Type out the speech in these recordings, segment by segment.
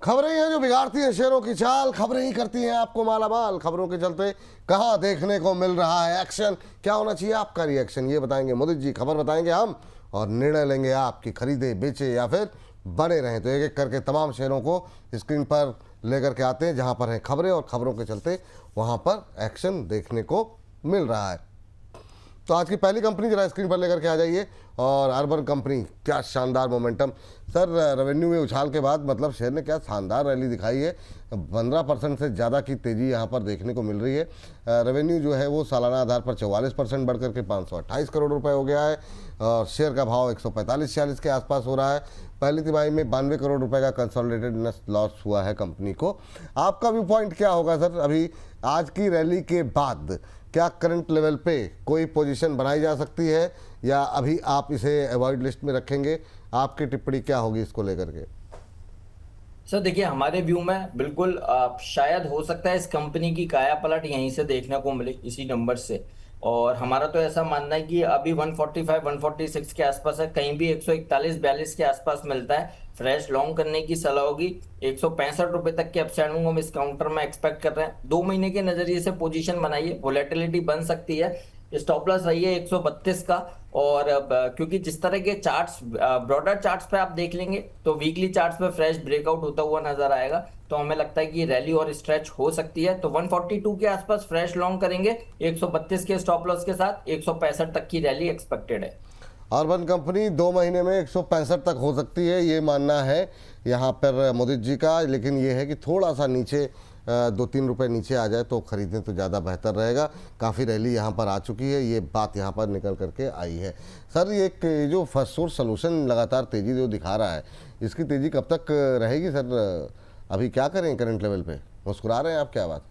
खबरें ही हैं जो बिगाड़ती हैं शेयरों की चाल, खबरें ही करती हैं आपको मालामाल। खबरों के चलते कहाँ देखने को मिल रहा है एक्शन, क्या होना चाहिए आपका रिएक्शन, ये बताएंगे मोदी जी। खबर बताएंगे हम और निर्णय लेंगे आप कि खरीदे बेचे या फिर बने रहें। तो एक एक करके तमाम शेयरों को स्क्रीन पर लेकर के आते हैं जहां पर हैं खबरें, और खबरों के चलते वहां पर एक्शन देखने को मिल रहा है। तो आज की पहली कंपनी जरा स्क्रीन पर लेकर के आ जाइए, और अर्बन कंपनी, क्या शानदार मोमेंटम सर। रेवेन्यू में उछाल के बाद मतलब शेयर ने क्या शानदार रैली दिखाई है। 15% से ज़्यादा की तेज़ी यहाँ पर देखने को मिल रही है। रेवेन्यू जो है वो सालाना आधार पर 44% बढ़ करके 528 करोड़ रुपए हो गया है, और शेयर का भाव 145-46 के आसपास हो रहा है। पहली तिमाही में 92 करोड़ रुपए का कंसोलिडेटेड नेट लॉस हुआ है कंपनी को। आपका व्यू पॉइंट क्या होगा सर, अभी आज की रैली के बाद क्या करंट लेवल पे कोई पोजीशन बनाई जा सकती है, या अभी आप इसे अवॉइड लिस्ट में रखेंगे? आपकी टिप्पणी क्या होगी इसको लेकर के? सर देखिए, हमारे व्यू में बिल्कुल शायद हो सकता है इस कंपनी की काया पलट यहीं से देखने को मिले, इसी नंबर से। और हमारा तो ऐसा मानना है कि अभी 145 146 के आसपास है, कहीं भी 141 42 के आसपास मिलता है, फ्रेश लॉन्ग करने की सलाह होगी। 165 रुपए तक के अपसाइड मूव हम इस काउंटर में एक्सपेक्ट कर रहे हैं। 2 महीने के नजरिए से पोजीशन बनाइए, वोलेटिलिटी बन सकती है। स्टॉप लॉस रही है 132 का। और क्योंकि जिस तरह के चार्ट्स, ब्रॉडर चार्ट्स पे आप देख लेंगे तो वीकली चार्ट्स पे फ्रेश ब्रेकआउट होता हुआ नजर आएगा, तो हमें लगता है कि रैली और स्ट्रेच हो सकती है। तो 142 के आसपास फ्रेश लॉन्ग करेंगे, 132 के स्टॉप लॉस के साथ 165 तक की रैली एक्सपेक्टेड है। अर्बन कंपनी 2 महीने में 165 तक हो सकती है, ये मानना है यहाँ पर मोदी जी का। लेकिन ये है कि थोड़ा सा नीचे 2-3 रुपए नीचे आ जाए तो खरीदें तो ज़्यादा बेहतर रहेगा। काफ़ी रैली यहाँ पर आ चुकी है, ये बात यहाँ पर निकल करके आई है। सर ये जो फर्स्ट सोर्स सॉल्यूशन लगातार तेज़ी जो दिखा रहा है, इसकी तेज़ी कब तक रहेगी सर? अभी क्या करें करंट लेवल पे? मुस्कुरा रहे हैं आप, क्या बात?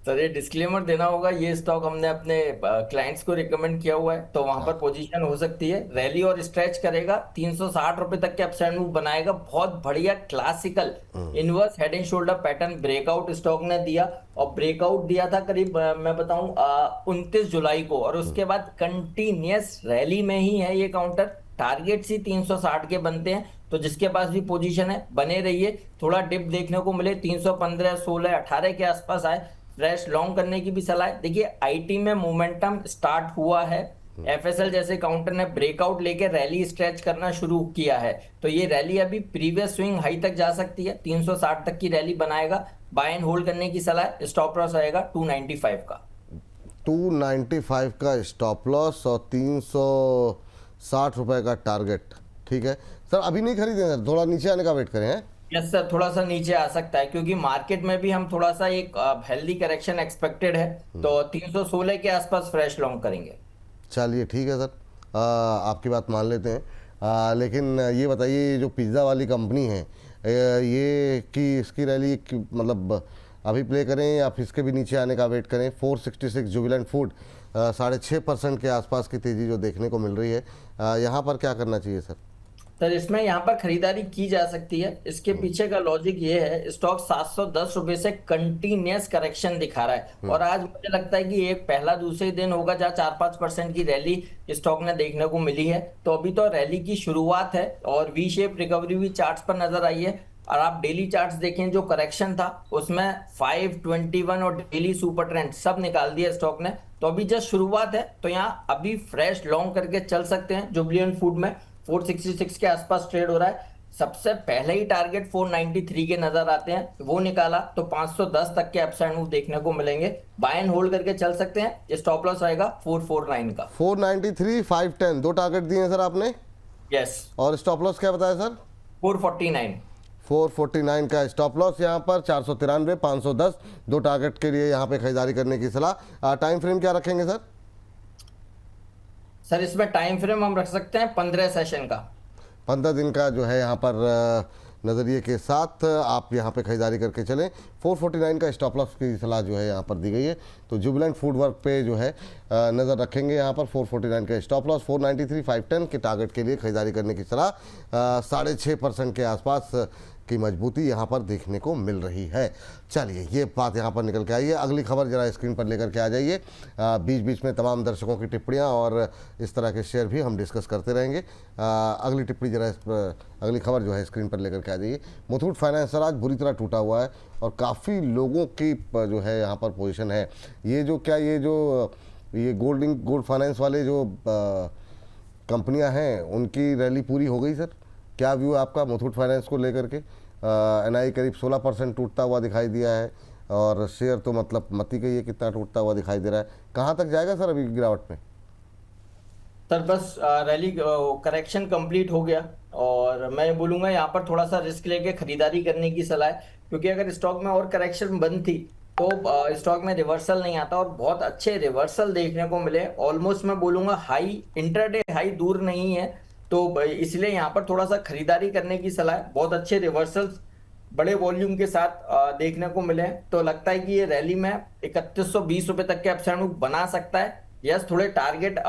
सर ये डिस्क्लेमर देना होगा, ये स्टॉक हमने अपने क्लाइंट्स को रिकमेंड किया हुआ है, तो वहां पर पोजीशन हो सकती है। रैली और स्ट्रेच करेगा, 360 रुपए तक के अपसाइड मूव बनाएगा। बहुत बढ़िया classical inverse head and shoulder pattern breakout stock ने दिया, और ब्रेकआउट दिया था करीब मैं बताऊं 29 जुलाई को, और उसके बाद कंटिन्यूस रैली में ही है ये काउंटर। टारगेट्स ही 360 के बनते हैं, तो जिसके पास भी पोजीशन है बने रहिए। थोड़ा डिप देखने को मिले 315 16 18 के आसपास आए, फ्रेश लॉन्ग करने की भी सलाह है। देखिए आईटी में मोमेंटम स्टार्ट हुआ है, एफएसएल जैसे काउंटर ने ब्रेकआउट लेके रैली स्ट्रेच करना शुरू किया है, तो ये रैली अभी प्रीवियस स्विंग हाई तक जा सकती है। 360 तक की रैली बनाएगा, बाय एंड होल्ड करने की सलाह है। स्टॉप लॉस आएगा 295 का। 295 का स्टॉप लॉस और 360 रुपए का टारगेट, ठीक है सर। अभी नहीं खरीदें सर, थोड़ा नीचे आने का वेट करें हैं? यस सर, थोड़ा सा नीचे आ सकता है, क्योंकि मार्केट में भी हम थोड़ा सा एक हेल्दी करेक्शन एक्सपेक्टेड है, तो 316 के आसपास फ्रेश लॉन्ग करेंगे। चलिए ठीक है सर, आपकी बात मान लेते हैं। लेकिन ये बताइए, जो पिज़्ज़ा वाली कंपनी है, ये कि इसकी रैली मतलब अभी प्ले करें या फिर इसके भी नीचे आने का वेट करें? 466 जुबिलेंट फूड 6.5% के आसपास की तेज़ी जो देखने को मिल रही है, यहाँ पर क्या करना चाहिए सर? सर इसमें यहाँ पर खरीदारी की जा सकती है। इसके पीछे का लॉजिक ये है, स्टॉक 710 रुपए से कंटिन्यूस करेक्शन दिखा रहा है, और आज मुझे लगता है कि एक पहला दूसरे दिन होगा जहाँ 4-5% की रैली स्टॉक ने देखने को मिली है। तो अभी तो रैली की शुरुआत है, और वी शेप रिकवरी भी चार्ट्स पर नजर आई है। और आप डेली चार्ट्स देखें, जो करेक्शन था उसमें 521 और डेली सुपर ट्रेंड सब निकाल दिया स्टॉक ने। तो अभी जस्ट शुरुआत है, तो यहाँ अभी फ्रेश लॉन्ग करके चल सकते हैं। जुबिलेंट फूड में 466 के आसपास ट्रेड हो रहा है। सबसे पहले ही टारगेट 493 के नजर आते हैं, वो निकाला तो 510 तक के अपसाइड मूव देखने को मिलेंगे। बाय एंड होल्ड करके चल सकते हैं। स्टॉप लॉस आएगा 449 का। 493 510 दो टारगेट दिए हैं सर आपने? यस। और स्टॉप लॉस क्या बताया सर? 449। 449 का स्टॉप लॉस यहाँ पर, 493 510 दो टारगेट के लिए यहाँ पे खरीदारी करने की सलाह। टाइम फ्रेम क्या रखेंगे सर? सर इसमें टाइम फ्रेम हम रख सकते हैं 15 सेशन का। 15 दिन का जो है यहाँ पर नज़रिए के साथ आप यहाँ पे खरीदारी करके चलें। 449 का स्टॉप लॉस की सलाह जो है यहाँ पर दी गई है। तो जुबिलेंट फूड वर्क पे जो है नज़र रखेंगे यहाँ पर। 449 का स्टॉप लॉस, 493 510 के टारगेट के लिए खरीदारी करने की सलाह। 6.5% के आसपास की मजबूती यहाँ पर देखने को मिल रही है। चलिए ये बात यहाँ पर निकल के आई है। अगली खबर जरा स्क्रीन पर लेकर के आ जाइए। बीच बीच में तमाम दर्शकों की टिप्पणियाँ और इस तरह के शेयर भी हम डिस्कस करते रहेंगे। अगली टिप्पणी जरा अगली खबर जो है स्क्रीन पर लेकर के आ जाइए। मुथूट फाइनेंस सर आज बुरी तरह टूटा हुआ है और काफ़ी लोगों की जो है यहाँ पर पोजीशन है। ये गोल्ड फाइनेंस वाले जो कंपनियां हैं उनकी रैली पूरी हो गई सर। क्या व्यू है आपका मुथूट फाइनेंस को लेकर के? एनआई करीब 16% टूटता हुआ दिखाई दिया है और शेयर तो मतलब मत ही कहिए कितना टूटता हुआ दिखाई दे रहा है। कहाँ तक जाएगा सर अभी गिरावट में? सर बस रैली करेक्शन कंप्लीट हो गया और मैं बोलूंगा यहाँ पर थोड़ा सा रिस्क लेके खरीदारी करने की सलाह है, क्योंकि अगर स्टॉक में और करेक्शन बंद थी तो स्टॉक में रिवर्सल नहीं आता और बहुत अच्छे रिवर्सल देखने को मिले। ऑलमोस्ट मैं बोलूंगा हाई, इंट्राडे हाई दूर नहीं है, तो इसलिए यहाँ पर थोड़ा सा खरीदारी करने की सलाह है। बहुत अच्छे रिवर्सल्स बड़े वॉल्यूम के साथ देखने को मिले हैं, तो लगता है कि ये रैली में 3120 रुपए तक के अपसाइड मूव बना सकता है। यस, थोड़े टारगेट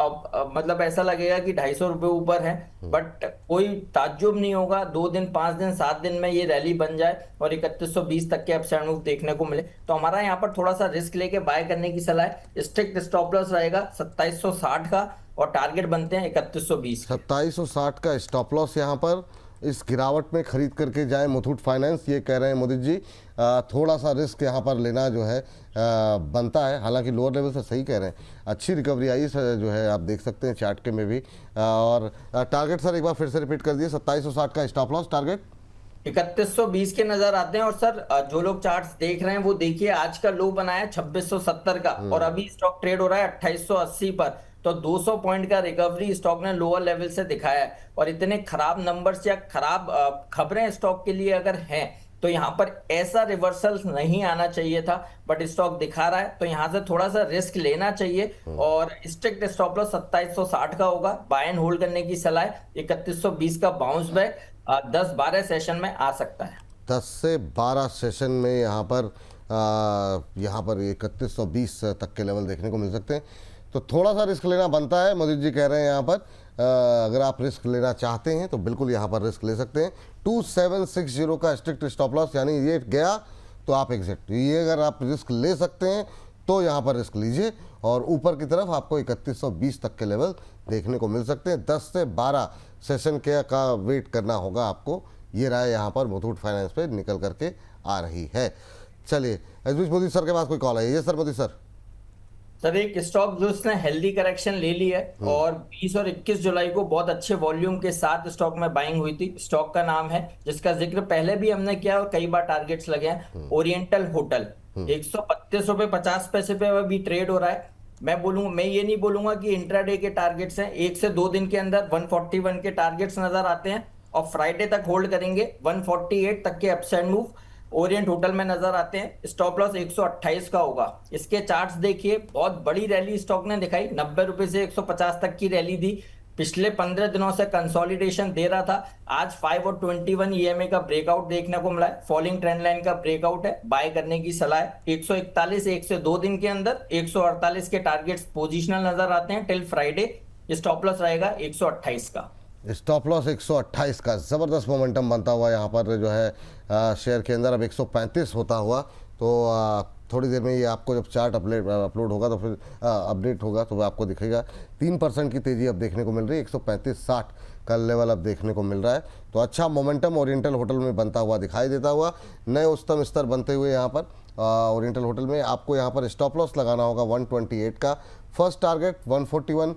मतलब ऐसा लगेगा कि 250 रुपए ऊपर है, बट कोई ताज्जुब नहीं होगा 2 दिन 5 दिन 7 दिन में ये रैली बन जाए और 3120 तक के अपसाइड मूव देखने को मिले। तो हमारा यहाँ पर थोड़ा सा रिस्क लेके बाय करने की सलाह है। स्ट्रिक्ट स्टॉप लॉस रहेगा 2760 का और टारगेट बनते हैं 3120। 2760 का स्टॉप लॉस यहाँ पर इस गिरावट में खरीद करके जाए मुथूट फाइनेंस, ये कह रहे हैं मोदी जी। थोड़ा सा रिस्क यहाँ पर लेना जो है बनता है। हालांकि लोअर लेवल से सही कह रहे हैं, अच्छी रिकवरी आई जो है आप देख सकते हैं चार्ट के में भी। और टारगेट सर एक बार फिर से रिपीट कर दिए। 2760 का स्टॉप लॉस, टारगेट 3120 के नजर आते हैं। और सर जो लोग चार्ट्स देख रहे हैं वो देखिए, आज का लो बनाया 2670 का और अभी स्टॉक ट्रेड हो रहा है 2880 पर। तो 200 पॉइंट का रिकवरी स्टॉक ने लोअर लेवल से दिखाया है। और इतने खराब नंबर्स या खराब खबरें स्टॉक के लिए अगर हैं तो यहाँ पर ऐसा रिवर्सल नहीं आना चाहिए था, बट स्टॉक दिखा रहा है तो यहाँ से थोड़ा सा रिस्क लेना चाहिए। और स्ट्रिक्ट स्टॉप लॉस 2760 का होगा। बाय एंड होल्ड करने की सलाह है। 3120 का बाउंस बैक 10-12 सेशन में आ सकता है। 10 से 12 सेशन में यहाँ पर 3120 तक के लेवल देखने को मिल सकते हैं। तो थोड़ा सा रिस्क लेना बनता है। मोदी जी कह रहे हैं यहाँ पर अगर आप रिस्क लेना चाहते हैं तो बिल्कुल यहाँ पर रिस्क ले सकते हैं। 2760 का स्ट्रिक्ट स्टॉप लॉस, यानी ये गया तो आप एग्जैक्ट, ये अगर आप रिस्क ले सकते हैं तो यहाँ पर रिस्क लीजिए और ऊपर की तरफ आपको 3120 तक के लेवल देखने को मिल सकते हैं। 10 से 12 सेशन का वेट करना होगा आपको। ये राय यहाँ पर मुथूट फाइनेंस पे निकल करके आ रही है। चलिए इस बीच मोदी सर के पास कोई कॉल है? ये सर मोदी सर। सर एक स्टॉक जो उसने हेल्दी करेक्शन ले ली है और 20 और 21 जुलाई को बहुत अच्छे वॉल्यूम के साथ स्टॉक में बाइंग हुई थी। स्टॉक का नाम है, जिसका जिक्र पहले भी हमने किया और कई बार टारगेट्स लगे हैं, ओरिएंटल होटल। 132 रुपए 50 पैसे पे अभी ट्रेड हो रहा है। मैं ये नहीं बोलूंगा कि इंट्राडे के टारगेट्स हैं। 1 से 2 दिन के अंदर 141 के टारगेट्स नजर आते हैं और फ्राइडे तक होल्ड करेंगे। 148 तक के अपसाइड मूव ओरिएंट होटल में नजर आते हैं। स्टॉप लॉस 128 का होगा। इसके चार्ट्स देखिए, बहुत बड़ी रैली स्टॉक ने दिखाई। 90 रुपए से 150 तक की रैली दी। पिछले 15 दिनों से कंसोलिडेशन दे रहा था। आज 5 और 21 ईएमए का ब्रेकआउट देखने को मिला है। फॉलिंग ट्रेंड लाइन का ब्रेकआउट है। बाय करने की सलाह है। 141 1 से 2 दिन के अंदर 148 के टारगेट्स पोजिशनल नजर आते हैं टिल फ्राइडे। स्टॉप लॉस रहेगा 128 का। स्टॉप लॉस 128 का ज़बरदस्त मोमेंटम बनता हुआ यहाँ पर जो है शेयर के अंदर अब 135 होता हुआ। तो थोड़ी देर में ये आपको जब चार्ट अपलोड होगा तो फिर अपडेट होगा तो आपको दिखेगा 3% की तेज़ी अब देखने को मिल रही है। 135.60 का लेवल अब देखने को मिल रहा है। तो अच्छा मोमेंटम ओरिएंटल होटल में बनता हुआ दिखाई देता हुआ, नए उच्चतम स्तर बनते हुए यहाँ पर ओरिएंटल होटल में आपको यहाँ पर स्टॉप लॉस लगाना होगा 128 का। फर्स्ट टारगेट 141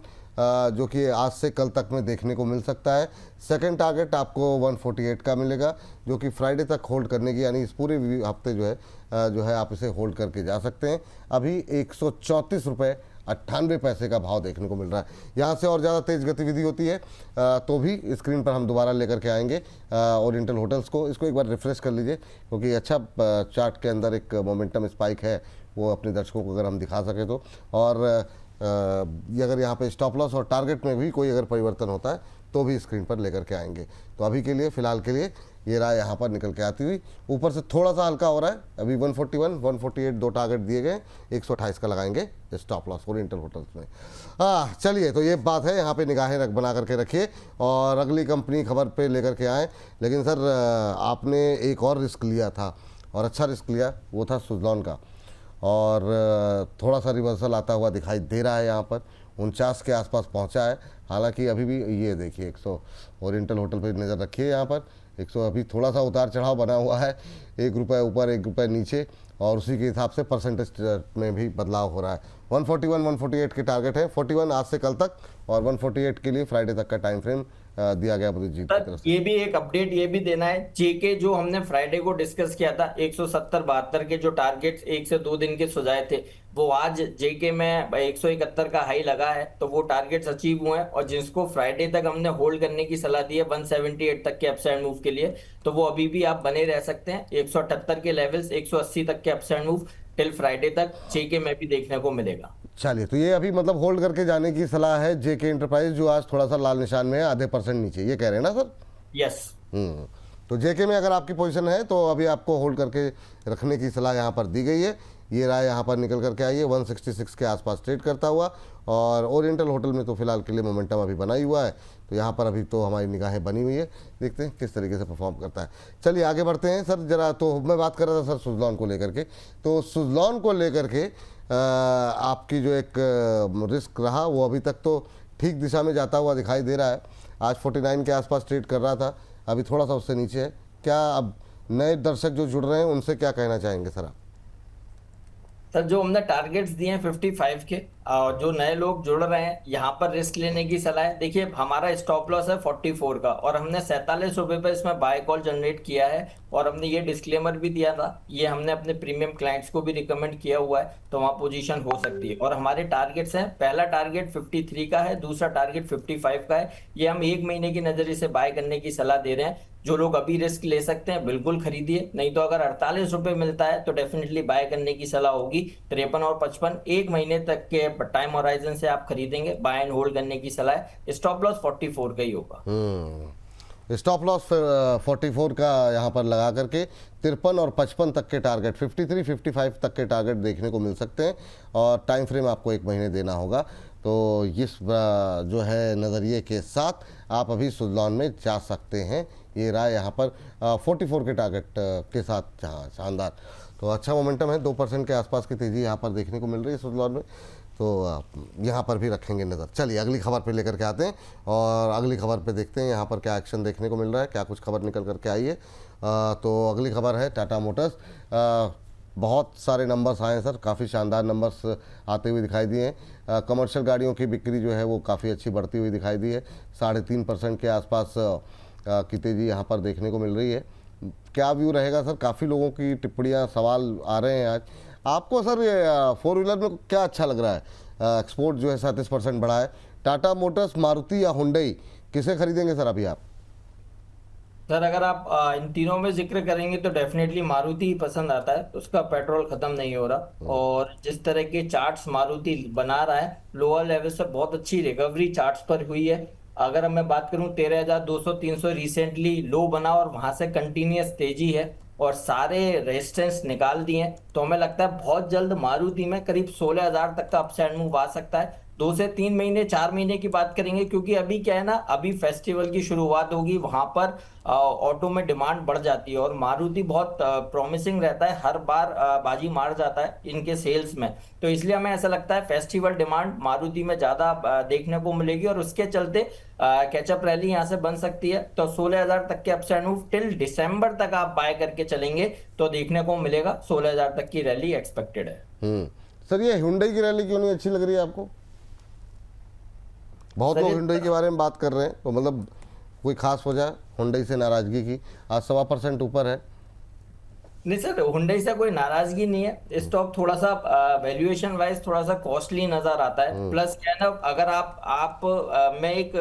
जो कि आज से कल तक में देखने को मिल सकता है। सेकंड टारगेट आपको 148 का मिलेगा, जो कि फ्राइडे तक होल्ड करने की, यानी इस पूरे हफ्ते जो है आप इसे होल्ड करके जा सकते हैं। अभी 134 रुपये 98 पैसे का भाव देखने को मिल रहा है। यहाँ से और ज़्यादा तेज़ गतिविधि होती है तो भी स्क्रीन पर हम दोबारा लेकर के आएंगे ओरिएंटल होटल्स को। इसको एक बार रिफ्रेश कर लीजिए, क्योंकि अच्छा चार्ट के अंदर एक मोमेंटम स्पाइक है, वो अपने दर्शकों को अगर हम दिखा सकें तो। और अगर यहाँ पे स्टॉप लॉस और टारगेट में भी कोई अगर परिवर्तन होता है तो भी स्क्रीन पर लेकर के आएंगे। तो अभी के लिए फ़िलहाल के लिए ये रहा यहाँ पर निकल के आती हुई, ऊपर से थोड़ा सा हल्का हो रहा है। अभी 141 148 दो टारगेट दिए गए, 128 का लगाएंगे स्टॉप लॉस ओरिएंटल होटल्स में। हाँ चलिए, तो ये बात है, यहाँ पे निगाहें बना करके रखिए और अगली कंपनी खबर पे लेकर के आए। लेकिन सर आपने एक और रिस्क लिया था और अच्छा रिस्क लिया, वो था सुज़लॉन का, और थोड़ा सा रिवर्सल आता हुआ दिखाई दे रहा है, यहाँ पर 49 के आसपास पहुंचा है। हालांकि अभी भी ये देखिए 100 ओरिएंटल होटल पे नज़र रखिए, यहाँ पर 100 अभी थोड़ा सा उतार चढ़ाव बना हुआ है, 1 रुपये ऊपर 1 रुपये नीचे, और उसी के हिसाब से परसेंटेज में भी बदलाव हो रहा है। 141 148 के टारगेट है, 41 आज से कल तक, और 148 के लिए फ्राइडे तक का टाइम फ्रेम दिया गया मुझे जी की तरफ से। ये भी एक अपडेट ये भी देना है, जेके जो हमने फ्राइडे को डिस्कस किया था 170 72 के जो टारगेट्स 1 से 2 दिन के सुझाए थे, वो आज जेके में 171 का हाई लगा है, तो वो टारगेट्स अचीव हुए हैं। और जिसको फ्राइडे तक हमने होल्ड करने की सलाह दी है 178 तक के अपसाइड मूव के लिए, तो वो अभी भी आप बने रह सकते हैं। 178 के लेवल्स 180 तक के अपसाइड मूव टिल फ्राइडे तक जेके में भी देखने को मिलेगा। चलिए, तो ये अभी मतलब होल्ड करके जाने की सलाह है जेके इंटरप्राइज, जो आज थोड़ा सा लाल निशान में है, आधे % नीचे, ये कह रहे हैं ना सर? यस। तो जेके में अगर आपकी पोजीशन है तो अभी आपको होल्ड करके रखने की सलाह यहाँ पर दी गई है। ये राय यहाँ पर निकल करके आई है 166 के आसपास ट्रेड करता हुआ, और ओरिएंटल होटल में तो फिलहाल के लिए मोमेंटम अभी बना ही हुआ है, तो यहाँ पर अभी तो हमारी निगाहें बनी हुई है, देखते हैं किस तरीके से परफॉर्म करता है। चलिए आगे बढ़ते हैं सर जरा। तो मैं बात कर रहा था सर सुज़लॉन को लेकर के, तो सुज़लॉन को लेकर के आपकी जो एक रिस्क रहा वो अभी तक तो ठीक दिशा में जाता हुआ दिखाई दे रहा है। आज 49 के आसपास ट्रेड कर रहा था, अभी थोड़ा सा उससे नीचे है। क्या अब नए दर्शक जो जुड़ रहे हैं उनसे क्या कहना चाहेंगे सर आप? सर जो हमने टारगेट्स दिए हैं 55 के, और जो नए लोग जुड़ रहे हैं यहाँ पर रिस्क लेने की सलाह है। देखिए हमारा स्टॉप लॉस है 44 का, और हमने 47 रुपए पर इसमें बाय कॉल जनरेट किया है, और हमने ये डिस्क्लेमर भी दिया था, ये हमने अपने प्रीमियम क्लाइंट्स को भी रिकमेंड किया हुआ है, तो वहाँ पोजीशन हो सकती है। और हमारे टारगेट्स हैं, पहला टारगेट 53 का है, दूसरा टारगेट 55 का है। ये हम 1 महीने की नजरिए से बाय करने की सलाह दे रहे हैं। जो लोग अभी रिस्क ले सकते हैं बिल्कुल खरीदिए, नहीं तो अगर 48 रुपए मिलता है तो डेफिनेटली बाय करने की सलाह होगी। 53 और 55 1 महीने तक के टाइम होराइजन से आप खरीदेंगे, बाय एंड होल्ड करने की सलाह है। स्टॉप लॉस 44 का ही होगा। स्टॉप लॉस 44 का यहाँ पर लगा करके 53 और 55 तक के टारगेट, 53 55 तक के टारगेट देखने को मिल सकते हैं, और टाइम फ्रेम आपको 1 महीने देना होगा। तो इस जो है नज़रिए के साथ आप अभी सुज़लॉन में जा सकते हैं। ये रहा यहाँ पर 44 के टारगेट के साथ, हाँ शानदार। तो अच्छा मोमेंटम है, 2% के आसपास की तेज़ी यहाँ पर देखने को मिल रही है सुज़लॉन में, तो यहाँ पर भी रखेंगे नज़र। चलिए अगली खबर पे लेकर के आते हैं, और अगली खबर पे देखते हैं यहाँ पर क्या एक्शन देखने को मिल रहा है, क्या कुछ खबर निकल करके आई है। तो अगली खबर है टाटा मोटर्स। बहुत सारे नंबर्स आए हैं सर, काफ़ी शानदार नंबर्स आते हुए दिखाई दिए हैं। कमर्शियल गाड़ियों की बिक्री जो है वो काफ़ी अच्छी बढ़ती हुई दिखाई दी है, 3.5% के आसपास की तेज़ी यहाँ पर देखने को मिल रही है। क्या व्यू रहेगा सर? काफ़ी लोगों की टिप्पणियाँ, सवाल आ रहे हैं आज। आपको सर ये 4 व्हीलर में क्या अच्छा लग रहा है? एक्सपोर्ट जो है 37% बढ़ा है। टाटा मोटर्स, मारुति या हुंडई, किसे खरीदेंगे सर अभी आप? सर अगर आप इन तीनों में जिक्र करेंगे तो डेफिनेटली मारुति ही पसंद आता है, उसका पेट्रोल खत्म नहीं हो रहा, और जिस तरह के चार्ट्स मारुति बना रहा है लोअर लेवल से बहुत अच्छी रिकवरी चार्ट्स पर हुई है। अगर मैं बात करूं 13,200 300 रिसेंटली लो बना, और वहां से कंटिन्यूअस तेजी है, और सारे रेजिस्टेंस निकाल दिए हैं, तो हमें लगता है बहुत जल्द मारुति में करीब 16,000 तक का अपसाइड मूव आ सकता है। 2 से 3 महीने 4 महीने की बात करेंगे, क्योंकि अभी क्या है ना, अभी फेस्टिवल की शुरुआत होगी, वहां पर ऑटो में डिमांड बढ़ जाती है, और मारुति बहुत प्रॉमिसिंग रहता है, हर बार बाजी मार जाता है इनके सेल्स में। तो इसलिए हमें ऐसा लगता है फेस्टिवल डिमांड मारुति में ज्यादा देखने को मिलेगी, और उसके चलते कैचअप रैली यहाँ से बन सकती है। तो 16,000 तक के अपसाइड मूव टिल दिसंबर तक आप बाय करके चलेंगे तो देखने को मिलेगा। 16,000 तक की रैली एक्सपेक्टेड है। सर ये हुंडई की रैली क्यों नहीं अच्छी लग रही है आपको? बहुत लोग हुंडई के बारे में बात कर रहे हैं, तो मतलब कोई खास वजह हुंडई से नाराजगी की? आज 1.25% ऊपर है। नहीं सर, हुंडई से कोई नाराजगी नहीं है। स्टॉक थोड़ा सा वैल्यूएशन वाइज थोड़ा सा कॉस्टली नजर आता है। प्लस क्या है ना, अगर मैं एक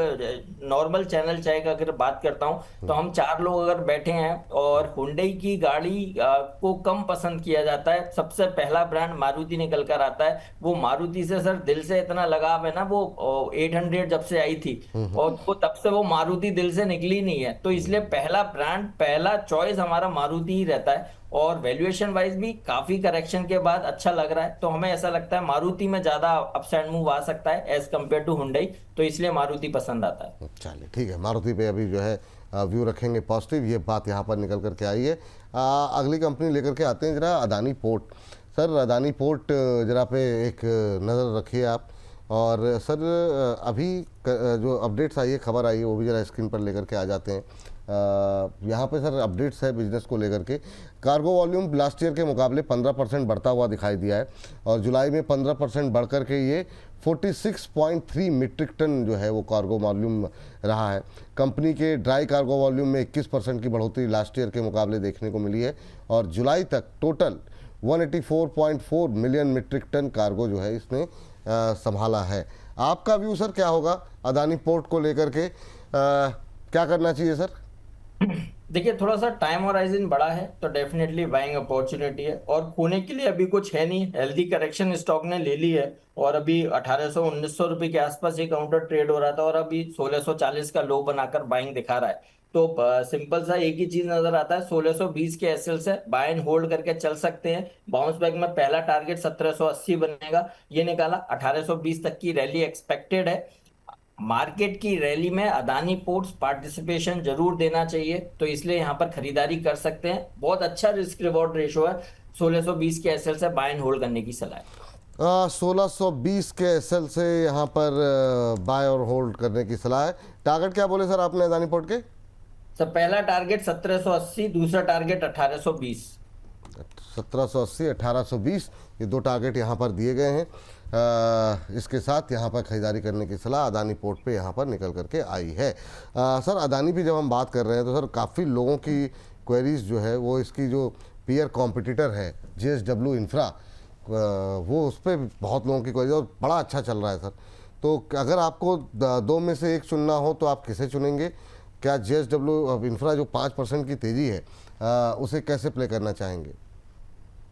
नॉर्मल चैनल चाय का अगर बात करता हूँ, तो हम चार लोग अगर बैठे हैं और हुंडई की गाड़ी को कम पसंद किया जाता है, सबसे पहला ब्रांड मारुति निकल कर आता है। वो मारुति से सर दिल से इतना लगाव है ना, वो 800 जब से आई थी और वो तब से वो मारुति दिल से निकली नहीं है, तो इसलिए पहला ब्रांड पहला चॉइस हमारा मारुति ही रहता है। और वैल्यूएशन वाइज भी काफी करेक्शन के बाद अच्छा लग रहा है, तो हमें ऐसा लगता है मारुति में ज्यादा अप्स एंड मूव आ सकता है एज कम्पेयर टू हुंडई, तो इसलिए मारुति पसंद आता है। चलिए ठीक है, मारुति पे अभी जो है व्यू रखेंगे पॉजिटिव, ये बात यहाँ पर निकल करके आई है। अगली कंपनी लेकर के आते हैं जरा Adani port. Sir Adani port जरा पे एक नज़र रखिए आप। और सर अभी जो अपडेट्स आई है, खबर आई है, वो भी ज़रा स्क्रीन पर लेकर के आ जाते हैं। यहाँ पे सर अपडेट्स है बिजनेस को लेकर के। कार्गो वॉल्यूम लास्ट ईयर के मुकाबले 15% बढ़ता हुआ दिखाई दिया है और जुलाई में 15% बढ़ कर के ये 46.3 मीट्रिक टन जो है वो कार्गो वॉल्यूम रहा है। कंपनी के ड्राई कार्गो वॉल्यूम में 21% की बढ़ोतरी लास्ट ईयर के मुकाबले देखने को मिली है और जुलाई तक total 184.4 million metric ton cargo जो है इसने संभाला है। आपका व्यू सर क्या होगा अदानी पोर्ट को लेकर के, क्या करना चाहिए सर? देखिए, थोड़ा सा टाइम होराइजन बड़ा है तो डेफिनेटली बाइंग अपॉर्चुनिटी है, और खोने के लिए अभी कुछ है नहीं। हेल्दी करेक्शन स्टॉक ने ले ली है और अभी 1800-1900 रुपए के आसपास ये काउंटर ट्रेड हो रहा था और अभी 1640 का लो बनाकर बाइंग दिखा रहा है। तो सिंपल सा एक ही चीज नजर आता है, 1620 के एसएल से बाय एंड होल्ड करके चल सकते हैं। बाउंस बैक में पहला टारगेट 1780 बनेगा, ये निकाला। 1820 तक की रैली एक्सपेक्टेड है। मार्केट की रैली में अदानी पोर्ट्स पार्टिसिपेशन जरूर देना चाहिए, तो इसलिए यहाँ पर खरीदारी कर सकते हैं। बहुत अच्छा रिस्क रिवॉर्ड रेशो है। 1620 के एसएल से बाय एंड होल्ड करने की सलाह है। 1620 के एसएल से यहाँ पर बाय और होल्ड करने की सलाह है। टारगेट क्या बोले सर आपने अदानी पोर्ट के? सर पहला टारगेट 1780, दूसरा टारगेट 1820। 1780 1820 ये दो टारगेट यहाँ पर दिए गए हैं। इसके साथ यहाँ पर खरीदारी करने की सलाह अदानी पोर्ट पे यहाँ पर निकल करके आई है। सर अदानी भी जब हम बात कर रहे हैं तो सर काफ़ी लोगों की क्वेरीज जो है वो इसकी जो पीयर कॉम्पिटिटर है जेएसडब्ल्यू इंफ्रा, वो उस पर बहुत लोगों की क्वेरीज और बड़ा अच्छा चल रहा है सर। तो अगर आपको दो में से एक चुनना हो तो आप किसे चुनेंगे? क्या जेएसडब्ल्यू इंफ्रा जो 5% की तेज़ी है उसे कैसे प्ले करना चाहेंगे?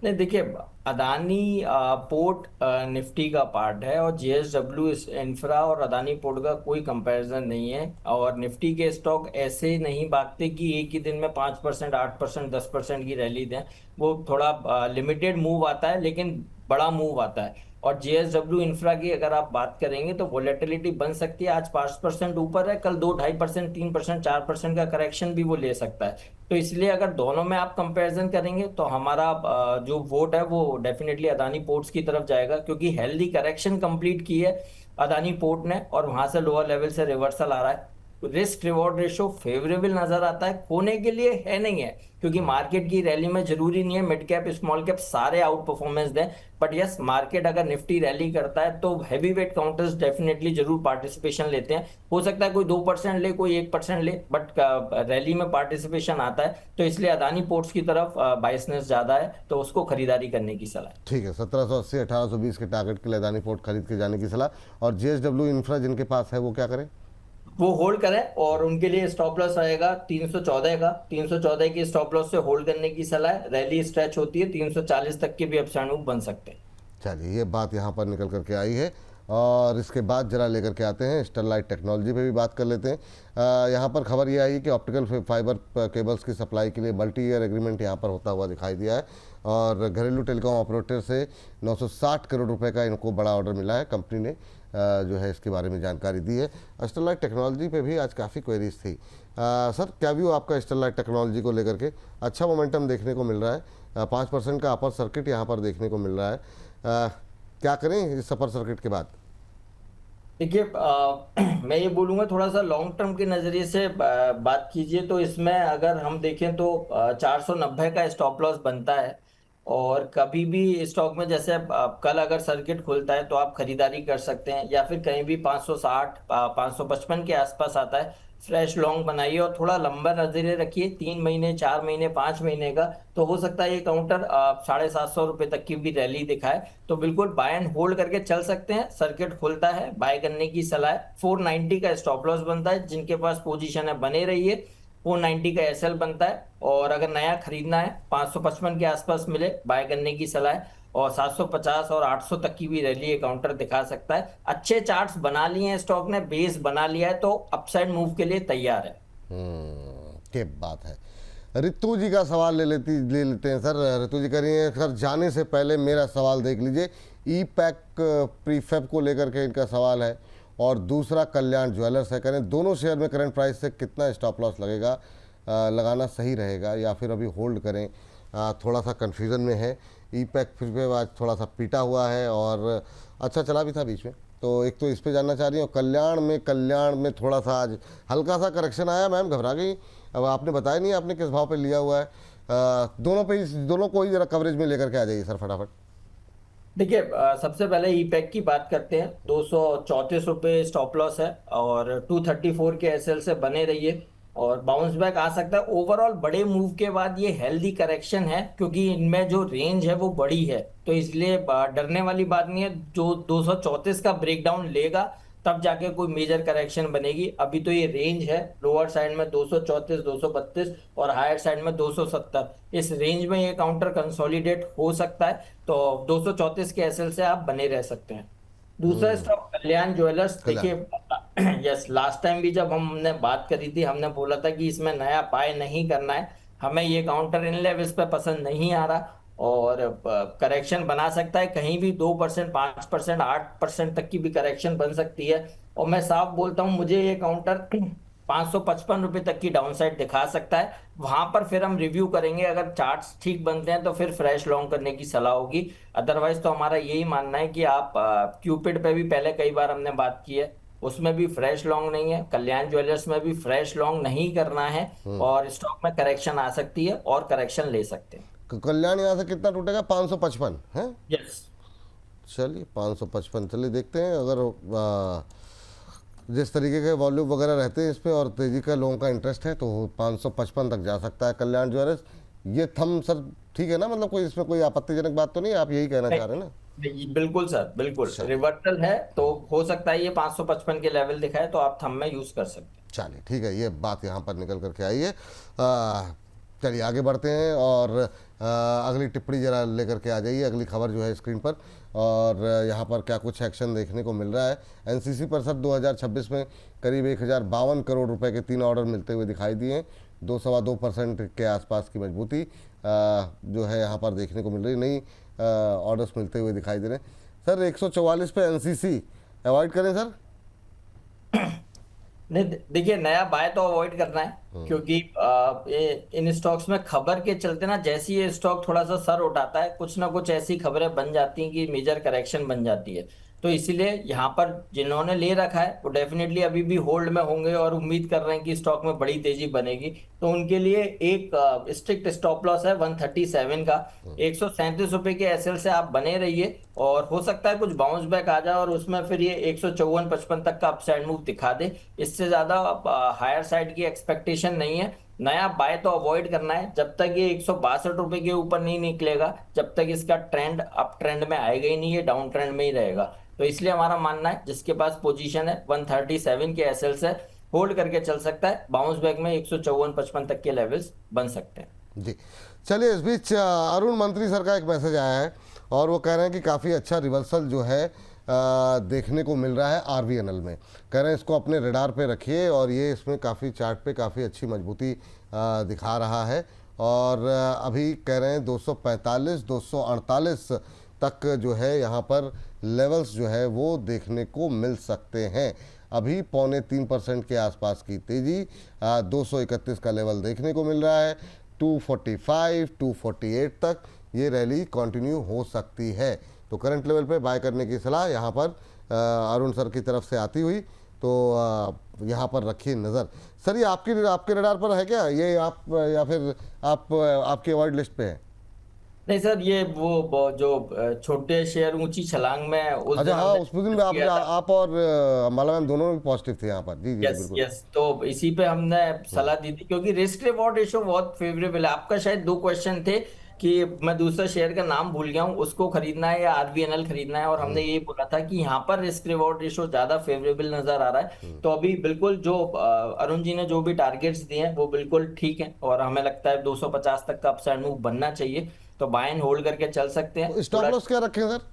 नहीं देखिए, अदानी पोर्ट निफ्टी का पार्ट है और जेएसडब्ल्यू इंफ्रा और अदानी पोर्ट का कोई कंपैरिजन नहीं है। और निफ्टी के स्टॉक ऐसे नहीं भागते कि एक ही दिन में 5%, 8%, 10% की रैली दें। वो थोड़ा लिमिटेड मूव आता है लेकिन बड़ा मूव आता है। और जेएसडब्ल्यू इंफ्रा की अगर आप बात करेंगे तो वोलेटिलिटी बन सकती है। आज 5% ऊपर है, कल 2-2.5%, 3%, 4% का करेक्शन भी वो ले सकता है। तो इसलिए अगर दोनों में आप कंपैरिजन करेंगे तो हमारा जो वोट है वो डेफिनेटली अदानी पोर्ट्स की तरफ जाएगा, क्योंकि हेल्दी करेक्शन कंप्लीट की है अदानी पोर्ट ने और वहां से लोअर लेवल से रिवर्सल आ रहा है। रिस्क रिवॉर्ड रेशो फेवरेबल नजर आता है, खोने के लिए है नहीं है, क्योंकि मार्केट की रैली में जरूरी नहीं है मिड कैप स्मॉल कैप सारे आउट परफॉर्मेंस दें। बट यस, मार्केट अगर निफ्टी रैली करता है तो हैवी वेट काउंटर्स डेफिनेटली जरूर पार्टिसिपेशन लेते हैं। हो सकता है कोई 2% ले, कोई 1% ले, बट रैली में पार्टिसिपेशन आता है, तो इसलिए अदानी पोर्ट्स की तरफ बायसनेस ज्यादा है, तो उसको खरीदारी करने की सलाह है। ठीक है, 1780 1820 के टारगेट के लिए अदानी पोर्ट खरीद के जाने की सलाह। और जेएसडब्ल्यू इंफ्रा जिनके पास है वो क्या करें? वो होल्ड करें और उनके लिए स्टॉप लॉस आएगा 314 का। 314 की स्टॉप लॉस से होल्ड करने की सलाह है। रैली स्ट्रेच होती है 340 तक के भी अपसाइड मूव बन सकते हैं। चलिए, ये बात यहाँ पर निकल करके आई है। और इसके बाद जरा लेकर के आते हैं स्टरलाइट टेक्नोलॉजी पे भी बात कर लेते हैं। यहाँ पर खबर ये आई कि ऑप्टिकल फाइबर केबल्स की सप्लाई के लिए मल्टी ईयर एग्रीमेंट यहाँ पर होता हुआ दिखाई दिया है और घरेलू टेलीकॉम ऑपरेटर से 960 करोड़ रुपए का इनको बड़ा ऑर्डर मिला है। कंपनी ने जो है इसके बारे में जानकारी दी है। स्टरलाइट टेक्नोलॉजी पे भी आज काफ़ी क्वेरीज थी। सर क्या व्यू आपका स्टरलाइट टेक्नोलॉजी को लेकर के? अच्छा मोमेंटम देखने को मिल रहा है, 5% का अपर सर्किट यहाँ पर देखने को मिल रहा है। क्या करें इस अपर सर्किट के बाद? देखिए, मैं ये बोलूंगा थोड़ा सा लॉन्ग टर्म के नजरिए से बात कीजिए, तो इसमें अगर हम देखें तो 490 का स्टॉप लॉस बनता है। और कभी भी स्टॉक में जैसे कल अगर सर्किट खुलता है तो आप खरीदारी कर सकते हैं, या फिर कहीं भी 560 555 के आसपास आता है फ्रेश लॉन्ग बनाइए और थोड़ा लंबा नजरिए रखिए, 3 महीने 4 महीने 5 महीने का। तो हो सकता है ये काउंटर 750 रुपये तक की भी रैली दिखाए। तो बिल्कुल बाय एंड होल्ड करके चल सकते हैं। सर्किट खुलता है, बाय करने की सलाह है। 490 का स्टॉप लॉस बनता है, जिनके पास पोजीशन है बने रहिए। 490 का एसएल बनता है, और अगर नया खरीदना है 555 के आसपास मिले, बाय करने की सलाह है। और 750 और 800 तक की भी रैली ये काउंटर दिखा सकता है। अच्छे चार्ट्स बना लिए हैं स्टॉक ने, बेस बना लिया है, तो अपसाइड मूव के लिए तैयार है। क्या बात है। रितु जी का सवाल ले लेते हैं सर। रितु जी करिए सर, जाने से पहले मेरा सवाल देख लीजिए। ई पैक प्रीफेब को लेकर के इनका सवाल है, और दूसरा कल्याण ज्वेलर्स है। करें दोनों शेयर में करंट प्राइस से कितना स्टॉप लॉस लगेगा, लगाना सही रहेगा या फिर अभी होल्ड करें? थोड़ा सा कन्फ्यूज़न में है। ई पैक प्रीफेब आज थोड़ा सा पीटा हुआ है और अच्छा चला भी था बीच में, तो एक तो इस पे जानना चाह रही हूँ। कल्याण में थोड़ा सा आज हल्का सा करेक्शन आया, मैम घबरा गई। अब आपने बताया नहीं आपने किस भाव पे लिया हुआ है। दोनों को ही जरा कवरेज में लेकर के आ जाइए सर फटाफट। देखिए, सबसे पहले ई पैक की बात करते हैं। 234 रुपये स्टॉप लॉस है, और 234 के एसएल से बने रहिए, और बाउंस बैक आ सकता है। ओवरऑल बड़े मूव के बाद ये हेल्दी करेक्शन है, क्योंकि इनमें जो रेंज है वो बड़ी है, तो इसलिए डरने वाली बात नहीं है। जो 234 का ब्रेकडाउन लेगा तब जाके कोई मेजर करेक्शन बनेगी। अभी तो ये रेंज है, लोअर साइड में 234 232 और हायर साइड में 270। इस रेंज में ये काउंटर कंसोलिडेट हो सकता है, तो 234 के एसएल से आप बने रह सकते हैं। दूसरा स्टॉक कल्याण ज्वेलर्स। कल्याण। देखिए, यस, लास्ट टाइम भी जब हमने बात करी थी, हमने बोला था कि इसमें नया बाय नहीं करना है। हमें ये काउंटर इन लेवल्स पे पसंद नहीं आ रहा, और करेक्शन बना सकता है कहीं भी 2%, 5%, 8% तक की भी करेक्शन बन सकती है। और मैं साफ बोलता हूँ, मुझे ये काउंटर 555 रुपये तक की डाउनसाइड दिखा सकता है। वहां पर फिर हम रिव्यू करेंगे, अगर चार्ट्स ठीक बनते हैं तो फिर फ्रेश लॉन्ग करने की सलाह होगी। अदरवाइज तो हमारा यही मानना है कि आप क्यूपिड पे भी पहले कई बार हमने बात की है, उसमें भी फ्रेश लॉन्ग नहीं है। कल्याण ज्वेलर्स में भी फ्रेश लॉन्ग नहीं करना है, और स्टॉक में करेक्शन आ सकती है और करेक्शन ले सकते हैं। कल्याण यहाँ से कितना टूटेगा? 555 है। यस। चलिए 555, चलिए देखते हैं। अगर जिस तरीके के वॉल्यूम वगैरह रहते हैं इस पे और तेजी का लोगों का इंटरेस्ट है, तो 555 तक जा सकता है कल्याण ज्वेलर्स। ये थम सर ठीक है ना? मतलब कोई इसमें कोई आपत्तिजनक बात तो नहीं, आप यही कहना चाह रहे हैं ना? बिल्कुल सर, बिल्कुल चलिए। रिवर्सल है, तो हो सकता है ये 555 के लेवल दिखाए, तो आप थंब में यूज कर सकते हैं। चलिए ठीक है, ये बात यहाँ पर निकल करके आई है। चलिए आगे बढ़ते हैं, और अगली टिप्पणी जरा लेकर के आ जाइए। अगली खबर जो है स्क्रीन पर, और यहाँ पर क्या कुछ एक्शन देखने को मिल रहा है। एनसीसी पर सर 2026 में करीब 1052 करोड़ रुपए के 3 ऑर्डर मिलते हुए दिखाई दिए। 2-2.25% के आसपास की मजबूती जो है यहाँ पर देखने को मिल रही। नई ऑर्डर्स मिलते हुए दिखाई दे रहे हैं। सर 144 पे एनसीसी अवॉइड करें सर? नहीं, देखिए, नया बाय तो अवॉइड करना है, क्योंकि इन स्टॉक्स में खबर के चलते ना, जैसे ये स्टॉक थोड़ा सा सर उठाता है, कुछ ना कुछ ऐसी खबरें बन जाती हैं कि मेजर करेक्शन बन जाती है। तो इसीलिए यहाँ पर जिन्होंने ले रखा है वो डेफिनेटली अभी भी होल्ड में होंगे, और उम्मीद कर रहे हैं कि स्टॉक में बड़ी तेजी बनेगी। तो उनके लिए एक स्ट्रिक्ट स्टॉप लॉस है 137 का। 137 रुपए के एसएल से आप बने रहिए, और हो सकता है कुछ बाउंस बैक आ जाए और उसमें फिर ये 154-55 तक का अपसाइड मूव दिखा दे। इससे ज्यादा हायर साइड की एक्सपेक्टेशन नहीं है। नया बाय तो अवॉइड करना है जब तक ये 162 रुपए के ऊपर नहीं निकलेगा, जब तक इसका ट्रेंड अप ट्रेंड में आएगा ही नहीं, ये डाउन ट्रेंड में ही रहेगा। तो इसलिए हमारा मानना है, जिसके पास पोजीशन है 137 के एसएल से होल्ड करके चल सकता है। बाउंस बैक में 154-55 तक के लेवल्स बन सकते हैं। जी चलिए, इस बीच अरुण मंत्री सर का एक मैसेज आया है, और वो कह रहे हैं कि काफ़ी अच्छा रिवर्सल जो है देखने को मिल रहा है आरवीएनएल में। कह रहे हैं इसको अपने रडार पे रखिए, और ये इसमें काफ़ी चार्ट पे काफ़ी अच्छी मजबूती दिखा रहा है। और अभी कह रहे हैं 245 248 तक जो है यहाँ पर लेवल्स जो है वो देखने को मिल सकते हैं। अभी 2.25% के आसपास की तेज़ी, 231 का लेवल देखने को मिल रहा है। 245 248 तक ये रैली कंटिन्यू हो सकती है। तो करंट लेवल पे बाय करने की सलाह यहाँ पर अरुण सर की तरफ से आती हुई, तो यहाँ पर रखिए नज़र। सर ये आपके रडार पर है क्या ये, आप या फिर आप आपकी अवॉइड लिस्ट पे है? नहीं सर, ये वो जो छोटे शेयर ऊंची छलांग में उस अच्छा दिन हाँ, हमने उस दिन किया था। आप और अंबाला मैम दोनों भी पॉजिटिव थे यहाँ पर। जी जी जी, यस बिल्कुल। यस, तो इसी पे हमने हम्म। सलाह दी थी, क्योंकि रिस्क रिवॉर्ड रेशो बहुत फेवरेबल है। आपका शायद दो क्वेश्चन थे कि मैं दूसरा शेयर का नाम भूल गया हूँ, उसको खरीदना है या आरवीएनएल खरीदना है, और हमने ये बोला था कि यहाँ पर रिस्क रिवॉर्ड रेशो ज्यादा फेवरेबल नजर आ रहा है। तो अभी बिल्कुल जो अरुण जी ने जो भी टारगेट्स दिए हैं वो बिल्कुल ठीक है, और हमें लगता है 250 तक का अपसाइड मूव बनना चाहिए, तो बाय एंड होल्ड करके चल सकते हैं तो स्टॉप थोड़ा। लॉस क्या रखें सर?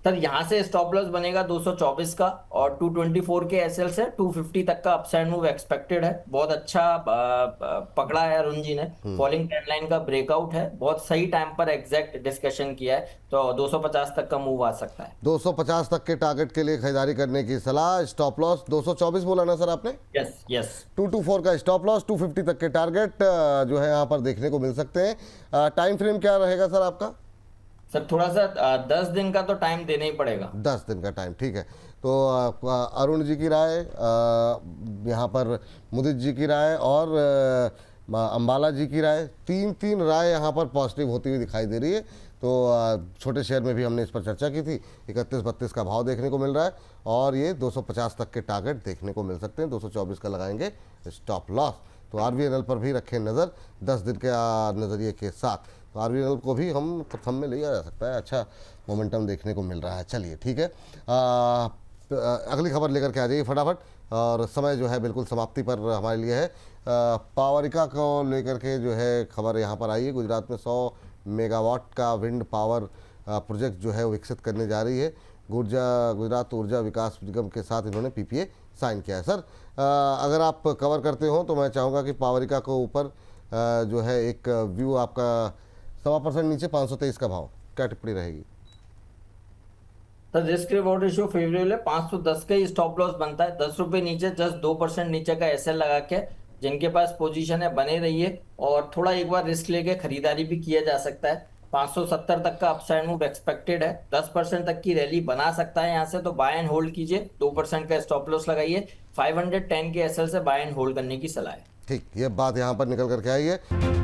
सर यहाँ से स्टॉप लॉस बनेगा 224 का, और 224 के एसएल से 250 तक का अपसाइड मूव एक्सपेक्टेड है। बहुत अच्छा पकड़ा है अरुण जी ने, फॉलिंग ट्रेंड लाइन का ब्रेकआउट है, बहुत सही टाइम पर एग्जैक्ट डिस्कशन किया है, तो 250 तक का मूव आ सकता है। 250 तक के टारगेट के लिए खरीदारी करने की सलाह। स्टॉप लॉस 224 बोला ना सर आपने? यस यस 224 का स्टॉप लॉस, 250 तक के टारगेट जो है यहाँ पर देखने को मिल सकते हैं। टाइम फ्रेम क्या रहेगा सर आपका? सर, थोड़ा सा 10 दिन का तो टाइम देना ही पड़ेगा। 10 दिन का टाइम, ठीक है। तो अरुण जी की राय, यहाँ पर मुदित जी की राय और अंबाला जी की राय, तीन राय यहाँ पर पॉजिटिव होती हुई दिखाई दे रही है। तो छोटे शेयर में भी हमने इस पर चर्चा की थी। 31-32 का भाव देखने को मिल रहा है, और ये 250 तक के टारगेट देखने को मिल सकते हैं। 224 का लगाएंगे स्टॉप लॉस। तो आरवीएनएल पर भी रखें नज़र 10 दिन के नज़रिए के साथ। तो आरवीएनएल को भी हम प्रथम में लिया जा सकता है, अच्छा मोमेंटम देखने को मिल रहा है। चलिए ठीक है, अगली खबर लेकर के आ जाइए फटाफट, और समय जो है बिल्कुल समाप्ति पर हमारे लिए है। पावरिका को लेकर के जो है खबर यहाँ पर आई है। गुजरात में 100 मेगावाट का विंड पावर प्रोजेक्ट जो है वो विकसित करने जा रही है। गुजरात ऊर्जा विकास निगम के साथ इन्होंने पीपीए साइन किया है। सर अगर आप कवर करते हो तो मैं चाहूँगा कि पावरिका को ऊपर जो है एक व्यू आपका 1.25% नीचे 523 का भाव, क्या टिप्पणी रहेगी? Sir, risk reward ratio favourable है, 510 का ही स्टॉप लॉस बनता है। 10 रुपए नीचे जस्ट 2% नीचे का एसएल लगा के जिनके पास पोजीशन है बने रहिए, और थोड़ा एक बार रिस्क लेके खरीदारी भी किया जा सकता है। 570 तक का अपसाइड मूव एक्सपेक्टेड है, 10% तक की रैली बना सकता है यहाँ से, तो बाय एंड होल्ड कीजिए, 2% का स्टॉप लॉस लगाइए। 510 के एसएल से बाय एंड होल्ड करने की सलाह है। ठीक, ये बात यहाँ पर निकल करके आई है।